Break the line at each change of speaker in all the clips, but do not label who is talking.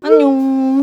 안녕!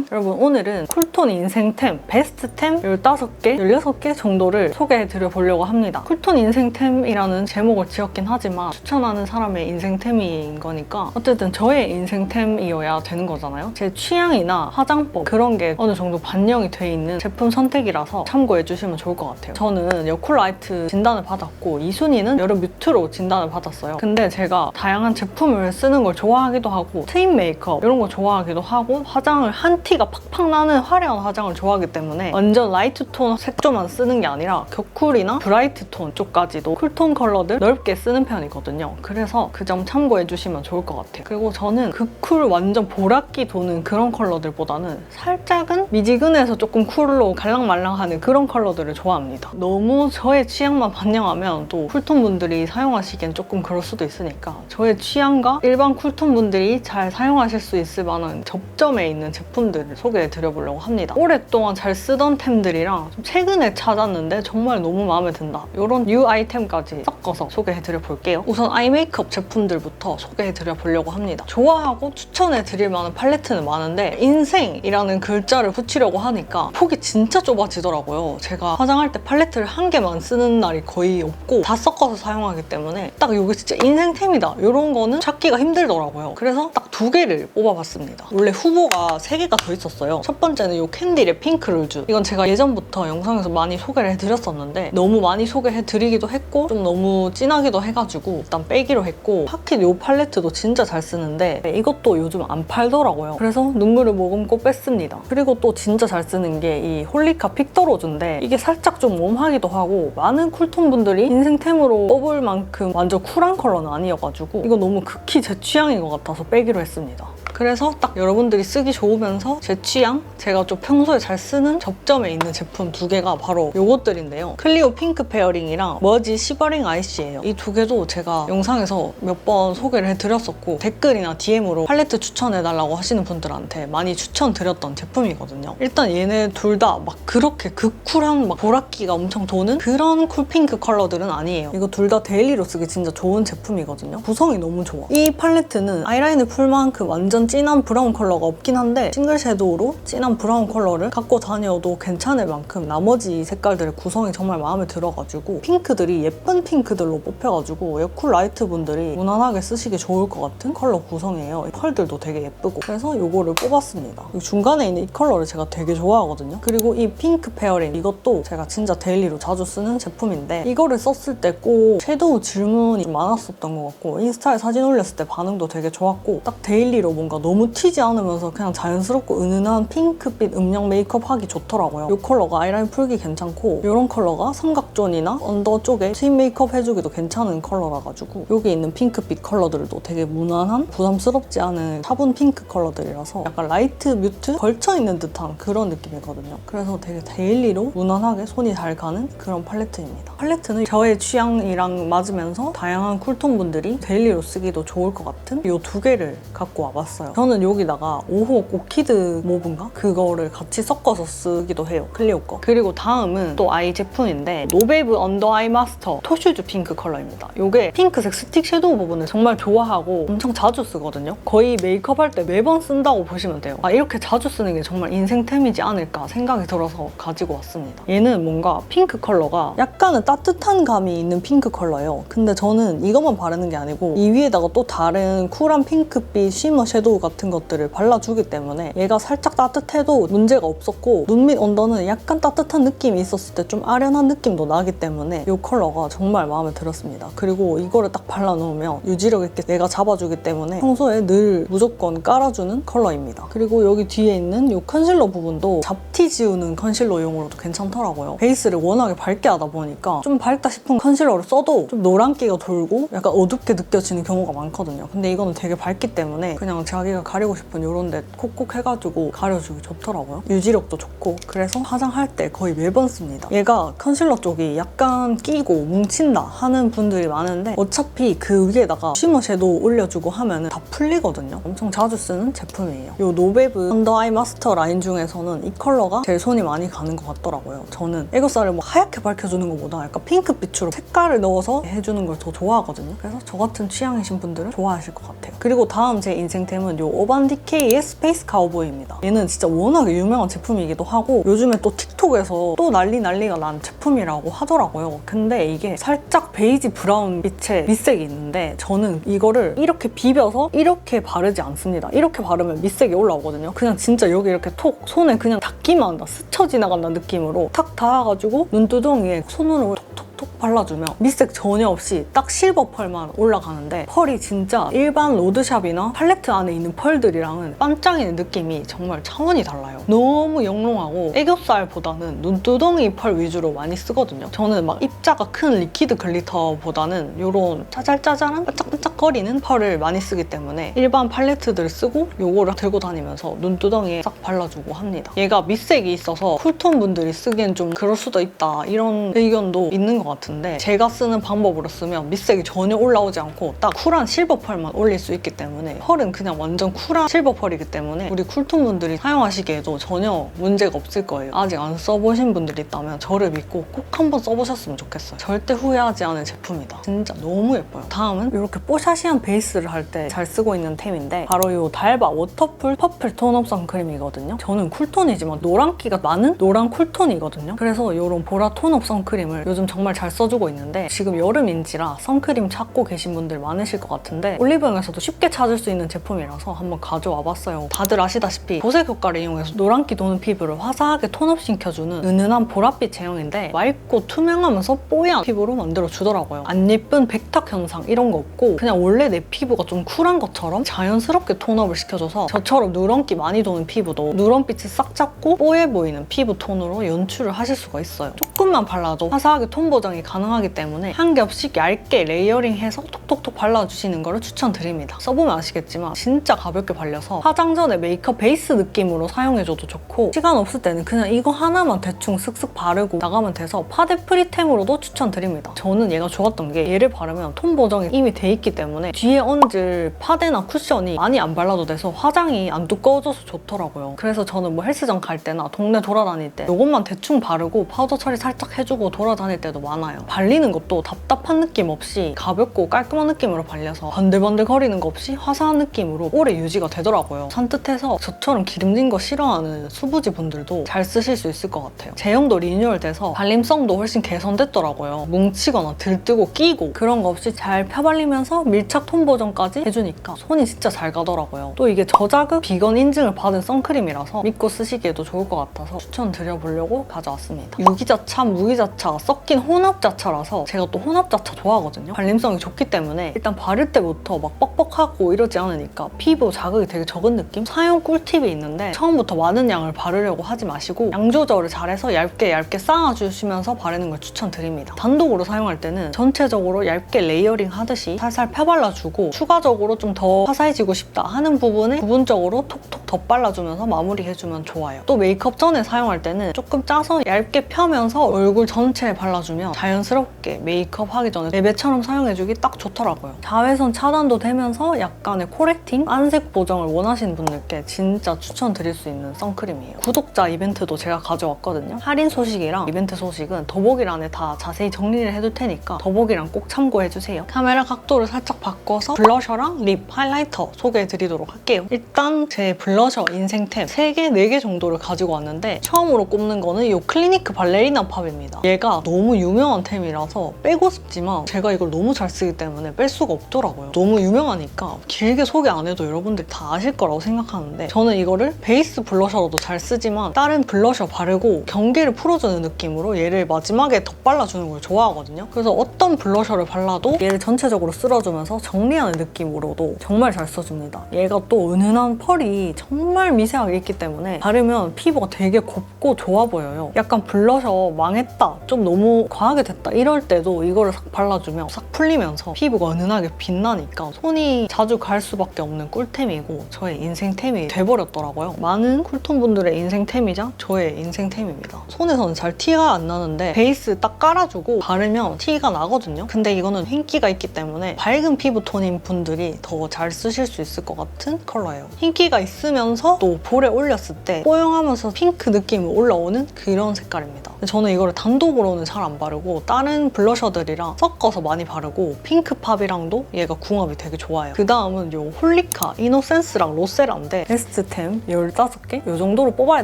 여러분, 오늘은 쿨톤 인생템, 베스트템 15개, 16개 정도를 소개해드려 보려고 합니다. 쿨톤 인생템이라는 제목을 지었긴 하지만 추천하는 사람의 인생템인 거니까 어쨌든 저의 인생템이어야 되는 거잖아요. 제 취향이나 화장법 그런 게 어느 정도 반영이 돼 있는 제품 선택이라서 참고해주시면 좋을 것 같아요. 저는 여쿨라이트 진단을 받았고 이순이는 여름 뮤트로 진단을 받았어요. 근데 제가 다양한 제품을 쓰는 걸 좋아하기도 하고 트임 메이크업 이런 거 좋아하기도 하고 화장을 한 티가 팍팍 나는 화려한 화장을 좋아하기 때문에 완전 라이트 톤 색조만 쓰는 게 아니라 격쿨이나 브라이트 톤 쪽까지도 쿨톤 컬러들 넓게 쓰는 편이거든요. 그래서 그 점 참고해주시면 좋을 것 같아요. 그리고 저는 극쿨 완전 보랏기 도는 그런 컬러들보다는 살짝은 미지근해서 조금 쿨로 갈랑말랑하는 그런 컬러들을 좋아합니다. 너무 저의 취향만 반영하면 또 쿨톤 분들이 사용하시기엔 조금 그럴 수도 있으니까 저의 취향과 일반 쿨톤 분들이 잘 사용하실 수 있을 만한 접점에 있는 제품들을 소개해드려보려고 합니다. 오랫동안 잘 쓰던 템들이랑 좀 최근에 찾았는데 정말 너무 마음에 든다. 이런 뉴 아이템까지 섞어서 소개해드려볼게요. 우선 아이 메이크업 제품들부터 소개해드려보려고 합니다. 좋아하고 추천해드릴 만한 팔레트는 많은데 인생이라는 글자를 붙이려고 하니까 폭이 진짜 좁아지더라고요. 제가 화장할 때 팔레트를 한 개만 쓰는 날이 거의 없고 다 섞어서 사용하기 때문에 딱 이게 진짜 인생템이다. 이런 거는 찾기가 힘들더라고요. 그래서 딱 2개를 뽑아봤습니다. 원래 후보가 3개가 더 있었어요. 첫 번째는 이 캔딜의 핑크 루즈. 이건 제가 예전부터 영상에서 많이 소개를 해드렸었는데 너무 많이 소개해드리기도 했고 좀 너무 진하기도 해가지고 일단 빼기로 했고 파킷 이 팔레트도 진짜 잘 쓰는데 이것도 요즘 안 팔더라고요. 그래서 눈물을 머금고 뺐습니다. 그리고 또 진짜 잘 쓰는 게 이 홀리카 픽더로즈인데 이게 살짝 좀 웜하기도 하고 많은 쿨톤 분들이 인생템으로 뽑을 만큼 완전 쿨한 컬러는 아니어가지고 이거 너무 극히 제 취향인 것 같아서 빼기로 했습니다. 그래서 딱 여러분들이 쓰기 좋으면서 제 취향, 제가 좀 평소에 잘 쓰는 접점에 있는 제품 2개가 바로 요것들인데요. 클리오 핑크 페어링이랑 머지 시버링 아이씨예요. 이 2개도 제가 영상에서 몇 번 소개를 해드렸었고 댓글이나 DM으로 팔레트 추천해달라고 하시는 분들한테 많이 추천드렸던 제품이거든요. 일단 얘네 둘 다 막 그렇게 극쿨한 막 보랏기가 엄청 도는 그런 쿨핑크 컬러들은 아니에요. 이거 둘 다 데일리로 쓰기 진짜 좋은 제품이거든요. 구성이 너무 좋아. 이 팔레트는 아이라인을 풀 만큼 완전 진한 브라운 컬러가 없긴 한데 싱글 섀도우로 진한 브라운 컬러를 갖고 다녀도 괜찮을 만큼 나머지 색깔들의 구성이 정말 마음에 들어가지고 핑크들이 예쁜 핑크들로 뽑혀가지고 여쿨 라이트 분들이 무난하게 쓰시기 좋을 것 같은 컬러 구성이에요. 컬들도 되게 예쁘고 그래서 이거를 뽑았습니다. 중간에 있는 이 컬러를 제가 되게 좋아하거든요. 그리고 이 핑크 페어링 이것도 제가 진짜 데일리로 자주 쓰는 제품인데 이거를 썼을 때 꼭 섀도우 질문이 좀 많았었던 것 같고 인스타에 사진 올렸을 때 반응도 되게 좋았고 딱 데일리로 뭔가 너무 튀지 않으면서 그냥 자연스럽고 은은한 핑크빛 음영 메이크업 하기 좋더라고요. 이 컬러가 아이라인 풀기 괜찮고 이런 컬러가 삼각존이나 언더 쪽에 트임 메이크업 해주기도 괜찮은 컬러라 가지고 여기 있는 핑크빛 컬러들도 되게 무난한 부담스럽지 않은 차분 핑크 컬러들이라서 약간 라이트 뮤트 걸쳐있는 듯한 그런 느낌이거든요. 그래서 되게 데일리로 무난하게 손이 잘 가는 그런 팔레트입니다. 팔레트는 저의 취향이랑 맞으면서 다양한 쿨톤 분들이 데일리로 쓰기도 좋을 것 같은 이 2개를 갖고 와봤어요. 저는 여기다가 5호 오키드 모브인가? 그거를 같이 섞어서 쓰기도 해요. 클리오 거. 그리고 다음은 또 아이 제품인데 노베이브 언더 아이 마스터 토슈즈 핑크 컬러입니다. 이게 핑크색 스틱 섀도우 부분을 정말 좋아하고 엄청 자주 쓰거든요. 거의 메이크업 할 때 매번 쓴다고 보시면 돼요. 이렇게 자주 쓰는 게 정말 인생템이지 않을까 생각이 들어서 가지고 왔습니다. 얘는 뭔가 핑크 컬러가 약간은 따뜻한 감이 있는 핑크 컬러예요. 근데 저는 이것만 바르는 게 아니고 이 위에다가 또 다른 쿨한 핑크빛 쉬머 섀도우 같은 것들을 발라주기 때문에 얘가 살짝 따뜻해도 문제가 없었고 눈 밑 언더는 약간 따뜻한 느낌이 있었을 때 좀 아련한 느낌도 나기 때문에 이 컬러가 정말 마음에 들었습니다. 그리고 이거를 딱 발라놓으면 유지력 있게 얘가 잡아주기 때문에 평소에 늘 무조건 깔아주는 컬러입니다. 그리고 여기 뒤에 있는 이 컨실러 부분도 잡티 지우는 컨실러용으로도 괜찮더라고요. 베이스를 워낙에 밝게 하다 보니까 좀 밝다 싶은 컨실러를 써도 좀 노란기가 돌고 약간 어둡게 느껴지는 경우가 많거든요. 근데 이거는 되게 밝기 때문에 그냥 제가 자기가 가리고 싶은 이런 데 콕콕 해가지고 가려주기 좋더라고요. 유지력도 좋고 그래서 화장할 때 거의 매번 씁니다. 얘가 컨실러 쪽이 약간 끼고 뭉친다 하는 분들이 많은데 어차피 그 위에다가 쉬머 섀도우 올려주고 하면은 다 풀리거든요. 엄청 자주 쓰는 제품이에요. 이 노베브 언더 아이 마스터 라인 중에서는 이 컬러가 제일 손이 많이 가는 것 같더라고요. 저는 애교살을 뭐 하얗게 밝혀주는 것보다 약간 핑크빛으로 색깔을 넣어서 해주는 걸 더 좋아하거든요. 그래서 저 같은 취향이신 분들은 좋아하실 것 같아요. 그리고 다음 제 인생템은 이 어반디케이의 스페이스 카우보이입니다. 얘는 진짜 워낙에 유명한 제품이기도 하고 요즘에 또 틱톡에서 또 난리가 난 제품이라고 하더라고요. 근데 이게 살짝 베이지 브라운 빛의 밑색이 있는데 저는 이거를 이렇게 비벼서 이렇게 바르지 않습니다. 이렇게 바르면 밑색이 올라오거든요. 그냥 진짜 여기 이렇게 톡 손에 그냥 닿기만 한다. 스쳐 지나간다는 느낌으로 탁 닿아가지고 눈두덩이에 손으로 톡톡 발라주면 밑색 전혀 없이 딱 실버 펄만 올라가는데 펄이 진짜 일반 로드샵이나 팔레트 안에 있는 펄들이랑은 반짝이는 느낌이 정말 차원이 달라요. 너무 영롱하고 애교살보다는 눈두덩이 펄 위주로 많이 쓰거든요. 저는 막 입자가 큰 리퀴드 글리터보다는 이런 짜잘짜잘한 반짝반짝거리는 펄을 많이 쓰기 때문에 일반 팔레트들 쓰고 요거를 들고 다니면서 눈두덩이에 싹 발라주고 합니다. 얘가 밑색이 있어서 쿨톤 분들이 쓰기엔 좀 그럴 수도 있다 이런 의견도 있는 것 같은데 제가 쓰는 방법으로 쓰면 밑색이 전혀 올라오지 않고 딱 쿨한 실버 펄만 올릴 수 있기 때문에 펄은 그냥 완전 쿨한 실버 펄이기 때문에 우리 쿨톤 분들이 사용하시기에도 전혀 문제가 없을 거예요. 아직 안 써보신 분들이 있다면 저를 믿고 꼭 한번 써보셨으면 좋겠어요. 절대 후회하지 않을 제품이다. 진짜 너무 예뻐요. 다음은 이렇게 뽀샤시한 베이스를 할 때 잘 쓰고 있는 템인데 바로 이 달바 워터풀 퍼플 톤업 선크림이거든요. 저는 쿨톤이지만 노란기가 많은 노란 쿨톤이거든요. 그래서 이런 보라 톤업 선크림을 요즘 정말 잘 써주고 있는데 지금 여름인지라 선크림 찾고 계신 분들 많으실 것 같은데 올리브영에서도 쉽게 찾을 수 있는 제품이라서 한번 가져와 봤어요. 다들 아시다시피 보색 효과를 이용해서 노란기 도는 피부를 화사하게 톤업 시켜주는 은은한 보랏빛 제형인데 맑고 투명하면서 뽀얀 피부로 만들어주더라고요. 안 예쁜 백탁 현상 이런 거 없고 그냥 원래 내 피부가 좀 쿨한 것처럼 자연스럽게 톤업을 시켜줘서 저처럼 누런기 많이 도는 피부도 누런빛이 싹 잡고 뽀얘 보이는 피부 톤으로 연출을 하실 수가 있어요. 조금만 발라도 화사하게 톤 보정이 가능하기 때문에 한 겹씩 얇게 레이어링해서 톡톡톡 발라주시는 거를 추천드립니다. 써보면 아시겠지만 진짜 가볍게 발려서 화장 전에 메이크업 베이스 느낌으로 사용해줘도 좋고 시간 없을 때는 그냥 이거 하나만 대충 슥슥 바르고 나가면 돼서 파데 프리템으로도 추천드립니다. 저는 얘가 좋았던 게 얘를 바르면 톤 보정이 이미 돼 있기 때문에 뒤에 얹을 파데나 쿠션이 많이 안 발라도 돼서 화장이 안 두꺼워져서 좋더라고요. 그래서 저는 뭐 헬스장 갈 때나 동네 돌아다닐 때 이것만 대충 바르고 파우더 처리 살짝 해주고 돌아다닐 때도 많아요. 발리는 것도 답답한 느낌 없이 가볍고 깔끔한 느낌으로 발려서 번들번들 거리는 거 없이 화사한 느낌으로 오래 유지가 되더라고요. 산뜻해서 저처럼 기름진 거 싫어하는 수부지 분들도 잘 쓰실 수 있을 것 같아요. 제형도 리뉴얼돼서 발림성도 훨씬 개선됐더라고요. 뭉치거나 들뜨고 끼고 그런 거 없이 잘 펴발리면서 밀착 톤 보정까지 해주니까 손이 진짜 잘 가더라고요. 또 이게 저자극 비건 인증을 받은 선크림이라서 믿고 쓰시기에도 좋을 것 같아서 추천드려보려고 가져왔습니다. 유기자차, 무기자차가 섞인 혼합자차라서 제가 또 혼합자차 좋아하거든요. 발림성이 좋기 때문에 일단 바를 때부터 막 뻑뻑하고 이러지 않으니까 피부 자극이 되게 적은 느낌? 사용 꿀팁이 있는데 처음부터 많은 양을 바르려고 하지 마시고 양 조절을 잘해서 얇게 쌓아주시면서 바르는 걸 추천드립니다. 단독으로 사용할 때는 전체적으로 얇게 레이어링 하듯이 살살 펴발라주고 추가적으로 좀 더 화사해지고 싶다 하는 부분에 부분적으로 톡톡 덧발라주면서 마무리해주면 좋아요. 또 메이크업 전에 사용할 때는 조금 짜서 얇게 펴면서 얼굴 전체에 발라주면 자연스럽게 메이크업 하기 전에 베베처럼 사용해주기 딱 좋더라고요. 자외선 차단도 되면서 약간의 코렉팅, 안색 보정을 원하시는 분들께 진짜 추천드릴 수 있는 선크림이에요. 구독자 이벤트도 제가 가져왔거든요. 할인 소식이랑 이벤트 소식은 더보기란에 다 자세히 정리를 해둘 테니까 더보기란 꼭 참고해주세요. 카메라 각도를 살짝 바꿔서 블러셔랑 립, 하이라이터 소개해드리도록 할게요. 일단 제 블러셔 인생템 3개, 4개 정도를 가지고 왔는데 처음으로 꼽는 거는 이 클리니크 발레리나 팝입니다. 얘가 너무 유명한 템이라서 빼고 싶지만 제가 이걸 너무 잘 쓰기 때문에 뺄 수가 없더라고요. 너무 유명하니까 길게 소개 안 해도 여러분들이 다 아실 거라고 생각하는데 저는 이거를 베이스 블러셔로도 잘 쓰지만 다른 블러셔 바르고 경계를 풀어주는 느낌으로 얘를 마지막에 덧발라주는 걸 좋아하거든요. 그래서 어떤 블러셔를 발라도 얘를 전체적으로 쓸어주면서 정리하는 느낌으로도 정말 잘 써줍니다. 얘가 또 은은한 펄이 정말 미세하게 있기 때문에 바르면 피부가 되게 곱고 좋아 보여요. 약간 블러셔 망했다, 좀 너무 과한 과하게 됐다 이럴 때도 이거를 싹 발라주면 싹 풀리면서 피부가 은은하게 빛나니까 손이 자주 갈 수밖에 없는 꿀템이고 저의 인생템이 돼버렸더라고요. 많은 쿨톤 분들의 인생템이자 저의 인생템입니다. 손에서는 잘 티가 안 나는데 베이스 딱 깔아주고 바르면 티가 나거든요. 근데 이거는 흰기가 있기 때문에 밝은 피부톤인 분들이 더 잘 쓰실 수 있을 것 같은 컬러예요. 흰기가 있으면서 또 볼에 올렸을 때 뽀용하면서 핑크 느낌이 올라오는 그런 색깔입니다. 저는 이거를 단독으로는 잘 안 바르고 다른 블러셔들이랑 섞어서 많이 바르고 핑크팝이랑도 얘가 궁합이 되게 좋아요. 그 다음은 요 홀리카, 이노센스랑 로세라인데 베스트템 15개? 이 정도로 뽑아야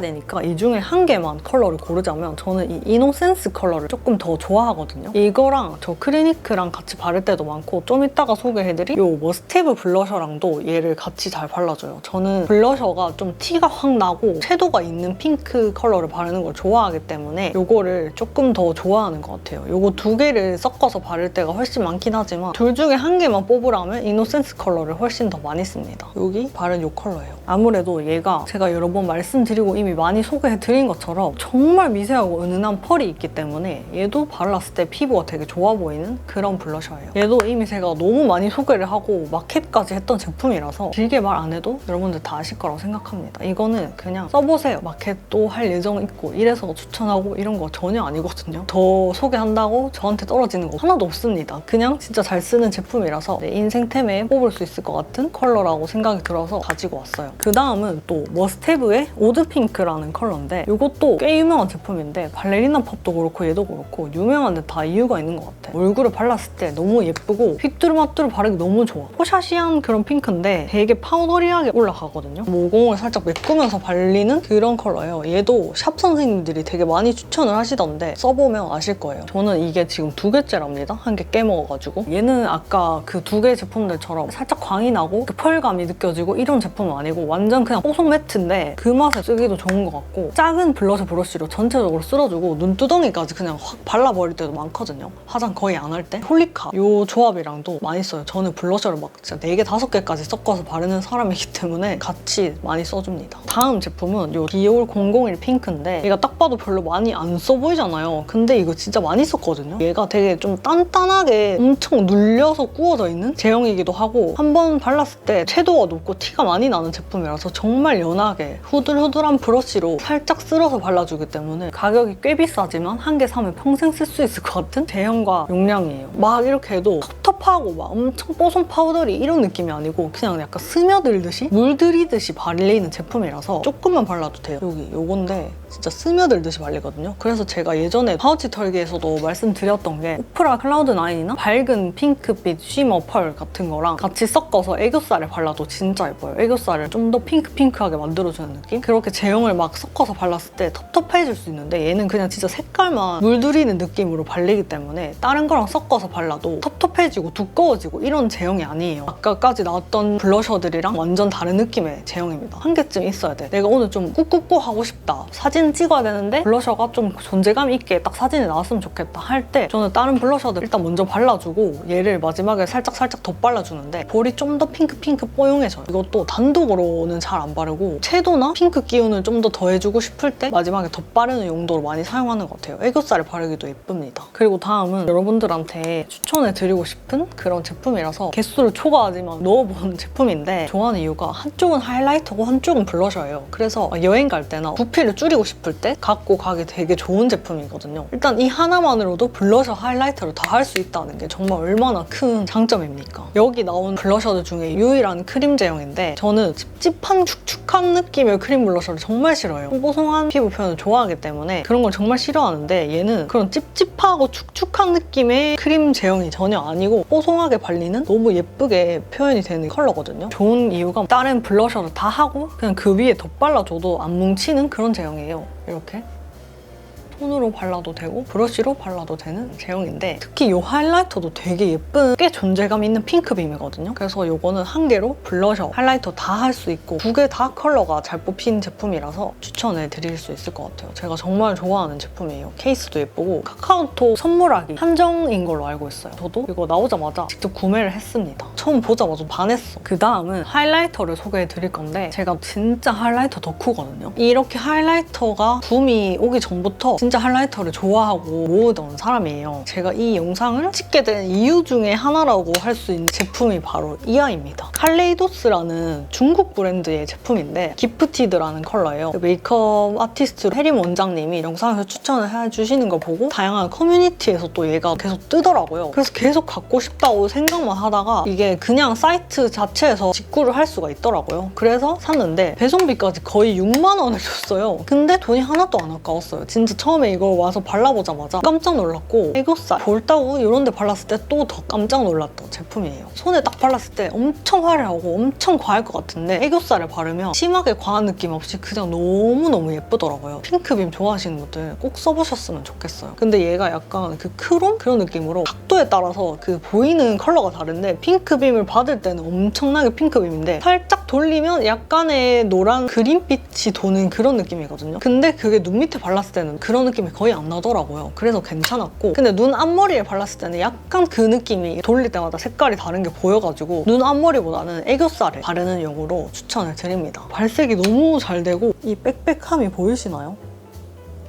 되니까 이 중에 한 개만 컬러를 고르자면 저는 이 이노센스 컬러를 조금 더 좋아하거든요. 이거랑 저 크리니크랑 같이 바를 때도 많고 좀 이따가 소개해드릴 요 머스테브 블러셔랑도 얘를 같이 잘 발라줘요. 저는 블러셔가 좀 티가 확 나고 섀도우가 있는 핑크 컬러를 바르는 걸 좋아하기 때문에 요거를 조금 더 좋아하는 것 같아요. 요거 두 개를 섞어서 바를 때가 훨씬 많긴 하지만 둘 중에 한 개만 뽑으라면 이노센스 컬러를 훨씬 더 많이 씁니다. 여기 바른 요 컬러예요. 아무래도 얘가 제가 여러 번 말씀드리고 이미 많이 소개해드린 것처럼 정말 미세하고 은은한 펄이 있기 때문에 얘도 발랐을 때 피부가 되게 좋아 보이는 그런 블러셔예요. 얘도 이미 제가 너무 많이 소개를 하고 마켓까지 했던 제품이라서 길게 말 안 해도 여러분들 다 아실 거라고 생각합니다. 이거는 그냥 써보세요. 마켓도 할 예정 있고 이래서 추천하고 이런 거 전혀 아니거든요. 더 소개한다고 저한테 떨어지는 거 하나도 없습니다. 그냥 진짜 잘 쓰는 제품이라서 내 인생템에 뽑을 수 있을 것 같은 컬러라고 생각이 들어서 가지고 왔어요. 그 다음은 또 머스테브의 오드핑크라는 컬러인데 이것도 꽤 유명한 제품인데 발레리나 팝도 그렇고 얘도 그렇고 유명한데 다 이유가 있는 것 같아. 얼굴에 발랐을 때 너무 예쁘고 휘뚜루마뚜루 바르기 너무 좋아. 포샤시한 그런 핑크인데 되게 파우더리하게 올라가거든요. 모공을 살짝 메꾸면서 발리는 그런 컬러예요. 얘도 샵 선생님들이 되게 많이 추천을 하시던데 써보면 아실 거예요. 저는 이게 지금 2개째랍니다. 한 개 깨먹어가지고. 얘는 아까 그 2개 제품들처럼 살짝 광이 나고 그 펄감이 느껴지고 이런 제품은 아니고 완전 그냥 뽀송 매트인데 그 맛에 쓰기도 좋은 것 같고 작은 블러셔 브러쉬로 전체적으로 쓸어주고 눈두덩이까지 그냥 확 발라버릴 때도 많거든요. 화장 거의 안 할 때. 홀리카 이 조합이랑도 많이 써요. 저는 블러셔를 막 진짜 4개, 5개까지 섞어서 바르는 사람이기 때문에 같이 많이 써줍니다. 다음 제품은 이 디올 001 핑크인데 얘가 딱 봐도 별로 많이 안 써 보이잖아요. 근데 이거 진짜 많이 썼거든요. 얘가 되게 좀 단단하게 엄청 눌려서 구워져 있는 제형이기도 하고 한번 발랐을 때 채도가 높고 티가 많이 나는 제품이라서 정말 연하게 후들후들한 브러쉬로 살짝 쓸어서 발라주기 때문에 가격이 꽤 비싸지만 한 개 사면 평생 쓸 수 있을 것 같은 제형과 용량이에요. 막 이렇게 해도 텁텁하고 막 엄청 뽀송 파우더리 이런 느낌이 아니고 그냥 약간 스며들듯이 물들이듯이 발리는 제품이라서 조금만 발라도 돼요. 여기 요건데 진짜 스며들듯이 발리거든요. 그래서 제가 예전에 파우치 털기에서도 말씀드렸던 게 오프라 클라우드9이나 밝은 핑크빛 쉬머 펄 같은 거랑 같이 섞어서 애교살에 발라도 진짜 예뻐요. 애교살을 좀 더 핑크핑크하게 만들어주는 느낌? 그렇게 제형을 막 섞어서 발랐을 때 텁텁해질 수 있는데 얘는 그냥 진짜 색깔만 물들이는 느낌으로 발리기 때문에 다른 거랑 섞어서 발라도 텁텁해지고 두꺼워지고 이런 제형이 아니에요. 아까까지 나왔던 블러셔들이랑 완전 다른 느낌의 제형입니다. 한 개쯤 있어야 돼. 내가 오늘 좀 꾹꾹꾹 하고 싶다. 사진 찍어야 되는데 블러셔가 좀 존재감 있게 딱 사진에 나왔으면 좋겠다 할 때 저는 다른 블러셔들 일단 먼저 발라주고 얘를 마지막에 살짝 덧발라주는데 볼이 좀 더 핑크핑크 뽀용해져요. 이것도 단독으로는 잘 안 바르고 채도나 핑크 기운을 좀 더 더해주고 싶을 때 마지막에 덧바르는 용도로 많이 사용하는 것 같아요. 애교살에 바르기도 예쁩니다. 그리고 다음은 여러분들한테 추천해드리고 싶은 그런 제품이라서 개수를 초과하지만 넣어본 제품인데 좋아하는 이유가 한쪽은 하이라이터고 한쪽은 블러셔예요. 그래서 여행 갈 때나 부피를 줄이고 싶을 때 갖고 가기 되게 좋은 제품이거든요. 일단 이 하나만으로도 블러셔 하이라이터를 다 할 수 있다는 게 정말 얼마나 큰 장점입니까? 여기 나온 블러셔들 중에 유일한 크림 제형인데 저는 찝찝한 축축한 느낌의 크림 블러셔를 정말 싫어해요. 뽀송한 피부 표현을 좋아하기 때문에 그런 걸 정말 싫어하는데 얘는 그런 찝찝하고 축축한 느낌의 크림 제형이 전혀 아니고 뽀송하게 발리는 너무 예쁘게 표현이 되는 컬러거든요. 좋은 이유가 다른 블러셔를 다 하고 그냥 그 위에 덧발라줘도 안 뭉치는 그런 제형이에요. 이렇게 손으로 발라도 되고 브러쉬로 발라도 되는 제형인데 특히 이 하이라이터도 되게 예쁜 꽤 존재감 있는 핑크빔이거든요. 그래서 이거는 한 개로 블러셔, 하이라이터 다 할 수 있고 2개 다 컬러가 잘 뽑힌 제품이라서 추천해 드릴 수 있을 것 같아요. 제가 정말 좋아하는 제품이에요. 케이스도 예쁘고 카카오톡 선물하기 한정인 걸로 알고 있어요. 저도 이거 나오자마자 직접 구매를 했습니다. 처음 보자마자 반했어. 그 다음은 하이라이터를 소개해 드릴 건데 제가 진짜 하이라이터 덕후거든요. 이렇게 하이라이터가 붐이 오기 전부터 진짜 진짜 하이라이터를 좋아하고 모으던 사람이에요. 제가 이 영상을 찍게 된 이유 중에 하나라고 할 수 있는 제품이 바로 이 아이입니다. 칼레이도스라는 중국 브랜드의 제품인데 기프티드라는 컬러예요. 메이크업 아티스트 혜림 원장님이 영상에서 추천을 해주시는 걸 보고 다양한 커뮤니티에서 또 얘가 계속 뜨더라고요. 그래서 계속 갖고 싶다고 생각만 하다가 이게 그냥 사이트 자체에서 직구를 할 수가 있더라고요. 그래서 샀는데 배송비까지 거의 6만 원을 줬어요. 근데 돈이 하나도 안 아까웠어요. 진짜 처음에 이걸 와서 발라보자마자 깜짝 놀랐고 애교살, 볼따구 이런 데 발랐을 때 또 더 깜짝 놀랐던 제품이에요. 손에 딱 발랐을 때 엄청 화려하고 엄청 과할 것 같은데 애교살에 바르면 심하게 과한 느낌 없이 그냥 너무너무 예쁘더라고요. 핑크빔 좋아하시는 분들 꼭 써보셨으면 좋겠어요. 근데 얘가 약간 그 크롬? 그런 느낌으로 각도에 따라서 그 보이는 컬러가 다른데 핑크빔을 받을 때는 엄청나게 핑크빔인데 살짝 돌리면 약간의 노란 그린빛이 도는 그런 느낌이거든요. 근데 그게 눈 밑에 발랐을 때는 그런 느낌이 거의 안 나더라고요. 그래서 괜찮았고 근데 눈 앞머리에 발랐을 때는 약간 그 느낌이 돌릴 때마다 색깔이 다른 게 보여가지고 눈 앞머리보다는 애교살에 바르는 용으로 추천을 드립니다. 발색이 너무 잘 되고 이 빽빽함이 보이시나요?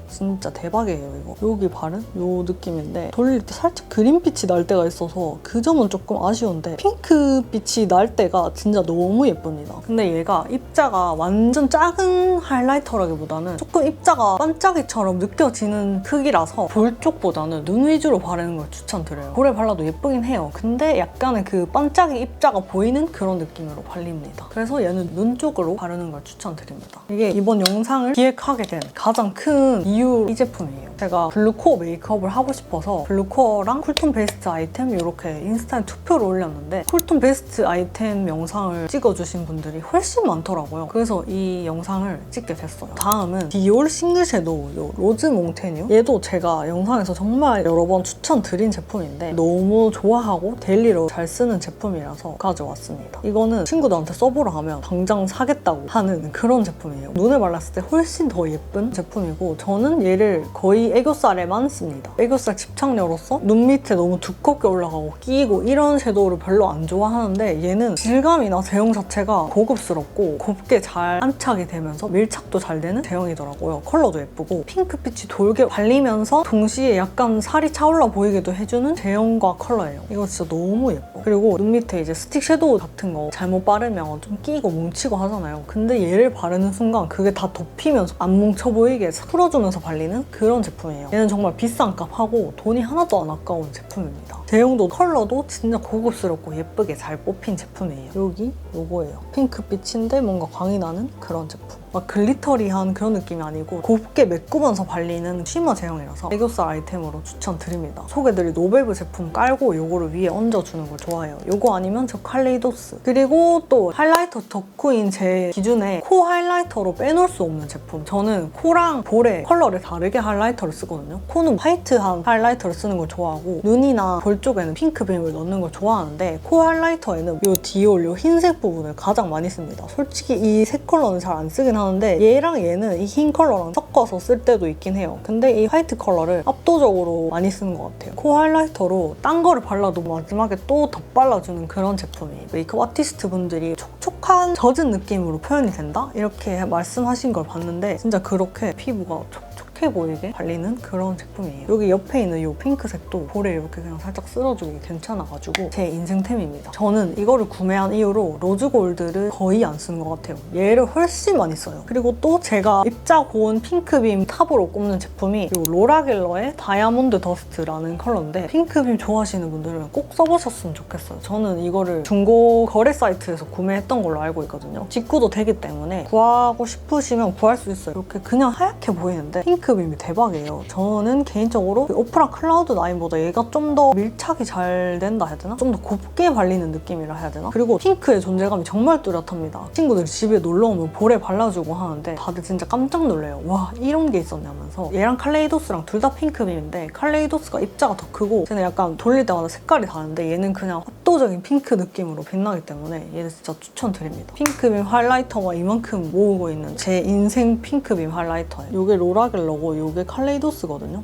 진짜 대박이에요 이거. 여기 바른 요 느낌인데 돌릴 때 살짝 그린빛이 날 때가 있어서 그 점은 조금 아쉬운데 핑크빛이 날 때가 진짜 너무 예쁩니다. 근데 얘가 입자가 완전 작은 하이라이터라기보다는 조금 입자가 반짝이처럼 느껴지는 크기라서 볼 쪽보다는 눈 위주로 바르는 걸 추천드려요. 볼에 발라도 예쁘긴 해요. 근데 약간의 그 반짝이 입자가 보이는 그런 느낌으로 발립니다. 그래서 얘는 눈 쪽으로 바르는 걸 추천드립니다. 이게 이번 영상을 기획하게 된 가장 큰 이유 이 제품이에요. 제가 블루코어 메이크업을 하고 싶어서 블루코어랑 쿨톤 베스트 아이템 이렇게 인스타에 투표를 올렸는데 쿨톤 베스트 아이템 영상을 찍어주신 분들이 훨씬 많더라고요. 그래서 이 영상을 찍게 됐어요. 다음은 디올 싱글 섀도우 요 로즈 몽테뉴. 얘도 제가 영상에서 정말 여러 번 추천드린 제품인데 너무 좋아하고 데일리로 잘 쓰는 제품이라서 가져왔습니다. 이거는 친구들한테 써보라 하면 당장 사겠다고 하는 그런 제품이에요. 눈에 발랐을 때 훨씬 더 예쁜 제품이고 저는 얘를 거의 애교살에만 씁니다. 애교살 집착녀로서 눈 밑에 너무 두껍게 올라가고 끼고 이런 섀도우를 별로 안 좋아하는데 얘는 질감이나 제형 자체가 고급스럽고 곱게 잘 안착이 되면서 밀착도 잘 되는 제형이더라고요. 컬러도 예쁘고 핑크빛이 돌게 발리면서 동시에 약간 살이 차올라 보이게도 해주는 제형과 컬러예요. 이거 진짜 너무 예뻐. 그리고 눈 밑에 이제 스틱 섀도우 같은 거 잘못 바르면 좀 끼고 뭉치고 하잖아요. 근데 얘를 바르는 순간 그게 다 덮이면서 안 뭉쳐 보이게 풀어주면서 발리는 그런 제품이에요. 얘는 정말 비싼 값하고 돈이 하나도 안 아까운 제품입니다. 제형도 컬러도 진짜 고급스럽고 예쁘게 잘 뽑힌 제품이에요. 여기 요거예요. 핑크빛인데 뭔가 광이 나는 그런 제품. 막 글리터리한 그런 느낌이 아니고 곱게 메꾸면서 발리는 쉬머 제형이라서 애교살 아이템으로 추천드립니다. 소개드릴 노베브 제품 깔고 요거를 위에 얹어주는 걸 좋아해요. 요거 아니면 저 칼레이도스. 그리고 또 하이라이터 덕후인 제 기준에 코 하이라이터로 빼놓을 수 없는 제품. 저는 코랑 볼에 컬러를 다르게 하이라이터를 쓰거든요. 코는 화이트한 하이라이터를 쓰는 걸 좋아하고 눈이나 볼 쪽에는 핑크빔을 넣는 걸 좋아하는데 코 하이라이터에는 요 디올 요 흰색 부분을 가장 많이 씁니다. 솔직히 이 세 컬러는 잘 안 쓰긴 하는데 얘랑 얘는 이 흰 컬러랑 섞어서 쓸 때도 있긴 해요. 근데 이 화이트 컬러를 압도적으로 많이 쓰는 것 같아요. 코 하이라이터로 딴 거를 발라도 마지막에 또 덧발라주는 그런 제품이에요. 메이크업 아티스트 분들이 촉촉한 젖은 느낌으로 표현이 된다? 이렇게 말씀하신 걸 봤는데 진짜 그렇게 피부가 촉촉해 보이게 발리는 그런 제품이에요. 여기 옆에 있는 이 핑크색도 볼에 이렇게 그냥 살짝 쓸어주기 괜찮아가지고 제 인생템입니다. 저는 이거를 구매한 이후로 로즈골드를 거의 안 쓰는 것 같아요. 얘를 훨씬 많이 써요. 그리고 또 제가 입자 고운 핑크빔 탑으로 꼽는 제품이 이 로라겔러의 다이아몬드 더스트라는 컬러인데 핑크빔 좋아하시는 분들은 꼭 써보셨으면 좋겠어요. 저는 이거를 중고 거래 사이트에서 구매했던 걸로 알고 있거든요. 직구도 되기 때문에 구하고 싶으시면 구할 수 있어요. 이렇게 그냥 하얗게 보이는데 핑크빔이 대박이에요. 저는 개인적으로 오프라 클라우드9보다 얘가 좀 더 밀착이 잘 된다 해야 되나? 좀 더 곱게 발리는 느낌이라 해야 되나? 그리고 핑크의 존재감이 정말 뚜렷합니다. 친구들이 집에 놀러 오면 볼에 발라주고 하는데 다들 진짜 깜짝 놀래요. 와, 이런 게 있었냐면서. 얘랑 칼레이도스랑 둘 다 핑크빔인데 칼레이도스가 입자가 더 크고 쟤는 약간 돌릴 때마다 색깔이 다른데 얘는 그냥 압도적인 핑크 느낌으로 빛나기 때문에 얘는 진짜 추천드립니다. 핑크빔 하이라이터가 이만큼 모으고 있는 제 인생 핑크빔 하이라이터예요. 이게 로라겔러고 이게 칼레이도스거든요.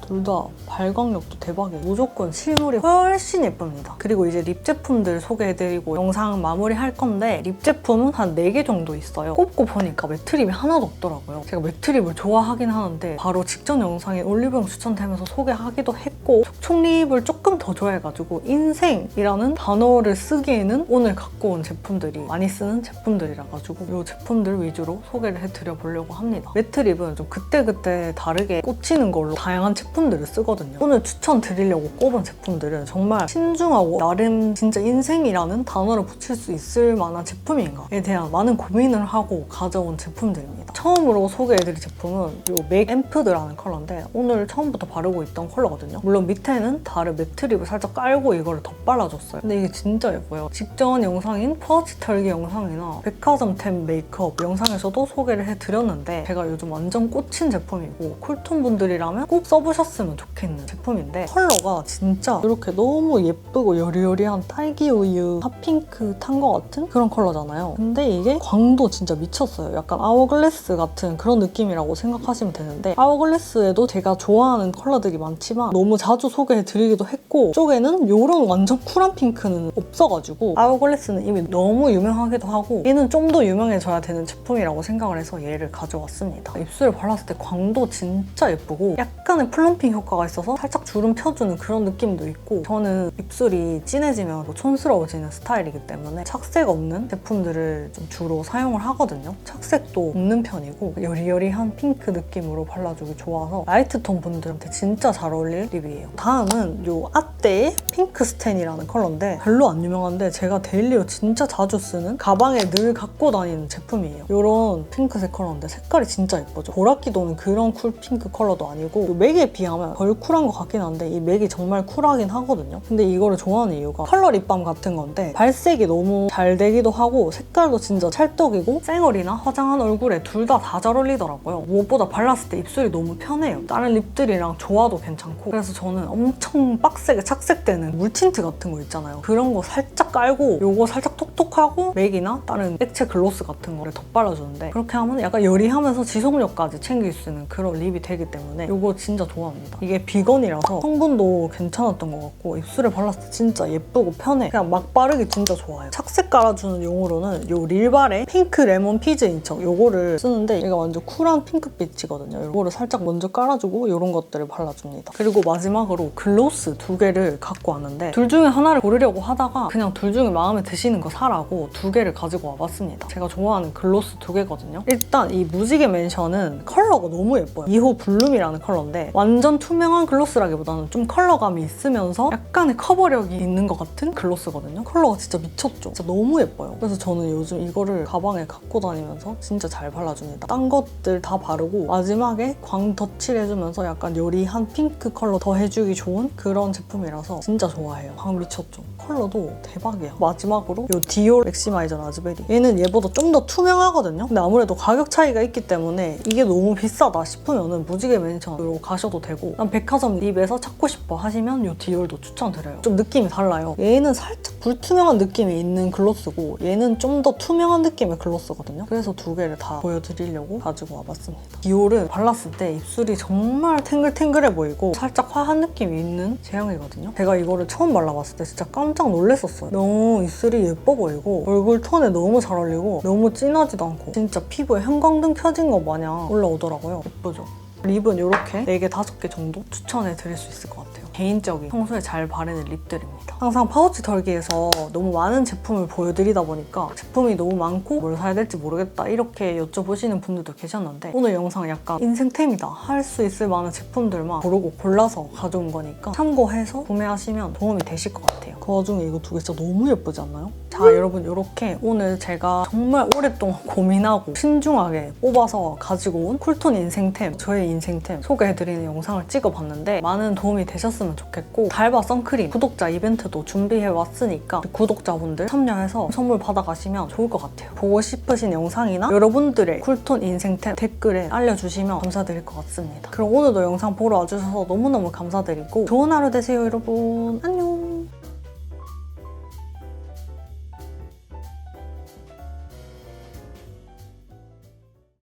둘 다 발광력도 대박이에요. 무조건 실물이 훨씬 예쁩니다. 그리고 이제 립 제품들 소개해드리고 영상 마무리할 건데 립 제품은 한 4개 정도 있어요. 꼽고 보니까 매트립이 하나도 없더라고요. 제가 매트립을 좋아하긴 하는데 바로 직전 영상에 올리브영 추천템에서 소개하기도 했고 촉촉립을 조금 더 좋아해가지고 인생이라는 단어를 쓰기에는 오늘 갖고 온 제품들이 많이 쓰는 제품들이라 가지고 이 제품들 위주로 소개를 해드려보려고 합니다. 매트립은 좀 그때그때 다르게 꽂히는 걸로 다양한 제품들을 쓰거든요. 오늘 추천드리려고 꼽은 제품들은 정말 신중하고 나름 진짜 인생이라는 단어를 붙일 수 있을 만한 제품인가에 대한 많은 고민을 하고 가져온 제품들입니다. 처음으로 소개해드릴 제품은 이 맥 앰프드라는 컬러인데 오늘 처음부터 바르고 있던 컬러거든요. 물론 밑에는 다른 매트립을 살짝 깔고 이거를 덧발라줬어요. 근데 이게 진짜 예뻐요. 직전 영상인 파우치 털기 영상이나 백화점템 메이크업 영상에서도 소개를 해드렸는데 제가 요즘 완전 꽂힌 제품이고 쿨톤 분들이라면 꼭 써보셨으면 좋겠는 제품인데 컬러가 진짜 이렇게 너무 예쁘고 여리여리한 딸기 우유 핫핑크 탄 것 같은 그런 컬러잖아요. 근데 이게 광도 진짜 미쳤어요. 약간 아워글래스 같은 그런 느낌이라고 생각하시면 되는데 아워글래스에도 제가 좋아하는 컬러들이 많지만 너무 자주 소개해드리기도 했고 이쪽에는 이런 완전 쿨한 핑크는 없어가지고 아워글래스는 이미 너무 유명하기도 하고 얘는 좀 더 유명해져야 되는 제품이라고 생각을 해서 얘를 가져왔습니다. 입술에 발랐을 때 광도 진짜 예쁘고 약간의 플럼핑 효과가 있어서 살짝 주름 펴주는 그런 느낌도 있고 저는 입술이 진해지면 촌스러워지는 스타일이기 때문에 착색 없는 제품들을 좀 주로 사용을 하거든요. 착색도 없는 편이고 여리여리한 핑크 느낌으로 발라주기 좋아서 라이트톤 분들한테 진짜 잘 어울릴 립이에요. 다음은 이 아떼의 핑크 스텐이라는 컬러인데 별로 안 유명한데 제가 데일리로 진짜 자주 쓰는 가방에 늘 갖고 다니는 제품이에요. 이런 핑크색 컬러인데 색깔이 진짜 예쁘죠. 보라끼도는 그런 쿨 핑크 컬러도 아니고 맥에 비하면 덜 쿨한 것 같긴 한데 이 맥이 정말 쿨하긴 하거든요. 근데 이거를 좋아하는 이유가 컬러 립밤 같은 건데 발색이 너무 잘 되기도 하고 색깔도 진짜 찰떡이고 쌩얼이나 화장한 얼굴에 둘 다 잘 어울리더라고요. 무엇보다 발랐을 때 입술이 너무 편해요. 다른 립들이랑 조화도 괜찮고 그래서 저는 엄청 빡세게 착색되는 물틴트 같은 거 있잖아요. 그런 거 살짝 깔고 요거 살짝 톡톡하고 맥이나 다른 액체 글로스 같은 거를 덧발라주는데 그렇게 하면 약간 여리하면서 지속력까지 챙길 수 있는 그런 립이 되기 때문에 요거 진짜 좋아합니다. 이게 비건이라서 성분도 괜찮았던 것 같고 입술에 발랐을 때 진짜 예쁘고 편해. 그냥 막 바르기 진짜 좋아요. 착색 깔아주는 용으로는 요 릴발의 핑크 레몬 피즈 인척 요거를 쓰는데 얘가 완전 쿨한 핑크빛이거든요. 요거를 살짝 먼저 깔아주고 이런 것들을 발라줍니다. 그리고 마지막으로 글로스 2개를 갖고 왔는데 둘 중에 하나를 고르려고 하다가 그냥 둘 중에 마음에 드시는 거 사라고 2개를 가지고 와봤습니다. 제가 좋아하는 글로스 2개거든요. 일단 이 무지개 맨션은 컬러가 너무 예뻐요. 2호 블룸이라는 컬러인데 완전 투명한 글로스라기보다는 좀 컬러감이 있으면서 약간의 커버력이 있는 것 같은 글로스거든요. 컬러가 진짜 미쳤죠? 진짜 너무 예뻐요. 그래서 저는 요즘 이거를 가방에 갖고 다니면서 진짜 잘 발라줍니다. 딴 것들 다 바르고 마지막에 광 덧칠 해주면서 약간 여리한 핑크 컬러 더 해주기 좋은 그런 제품이라서 진짜 좋아해요. 광 미쳤죠? 컬러도 대박이야. 마지막으로 이 디올 맥시마이저 라즈베리 얘는 얘보다 좀 더 투명하거든요. 근데 아무래도 가격 차이가 있기 때문에 이게 너무 비싸다 싶으면 무지개 맨션으로 가셔도 되고 난 백화점 립에서 찾고 싶어 하시면 이 디올도 추천드려요. 좀 느낌이 달라요. 얘는 살짝 불투명한 느낌이 있는 글로스고 얘는 좀 더 투명한 느낌의 글로스거든요. 그래서 2개를 다 보여드리려고 가지고 와봤습니다. 디올은 발랐을 때 입술이 정말 탱글탱글해 보이고 살짝 화한 느낌이 있는 제형이거든요. 제가 이거를 처음 발라봤을 때 진짜 깜짝 놀랐었어요. 너무 입술이 예뻐 보이고 얼굴 톤에 너무 잘 어울리고 너무 진하지도 않고 진짜 피부에 형광등 켜진 것 마냥 올라오더라고요. 예쁘죠? 립은 이렇게 4개, 5개 정도 추천해드릴 수 있을 것 같아요. 개인적인 평소에 잘 바르는 립들입니다. 항상 파우치 털기에서 너무 많은 제품을 보여드리다 보니까 제품이 너무 많고 뭘 사야 될지 모르겠다 이렇게 여쭤보시는 분들도 계셨는데 오늘 영상 약간 인생템이다 할 수 있을 만한 제품들만 고르고 골라서 가져온 거니까 참고해서 구매하시면 도움이 되실 것 같아요. 그 와중에 이거 2개 진짜 너무 예쁘지 않나요? 자 여러분 이렇게 오늘 제가 정말 오랫동안 고민하고 신중하게 뽑아서 가지고 온 쿨톤 인생템 저의 인생템 소개해드리는 영상을 찍어봤는데 많은 도움이 되셨으면 좋겠고 달바 선크림 구독자 이벤트도 준비해왔으니까 구독자분들 참여해서 선물 받아가시면 좋을 것 같아요. 보고 싶으신 영상이나 여러분들의 쿨톤 인생템 댓글에 알려주시면 감사드릴 것 같습니다. 그럼 오늘도 영상 보러 와주셔서 너무너무 감사드리고 좋은 하루 되세요 여러분. 안녕.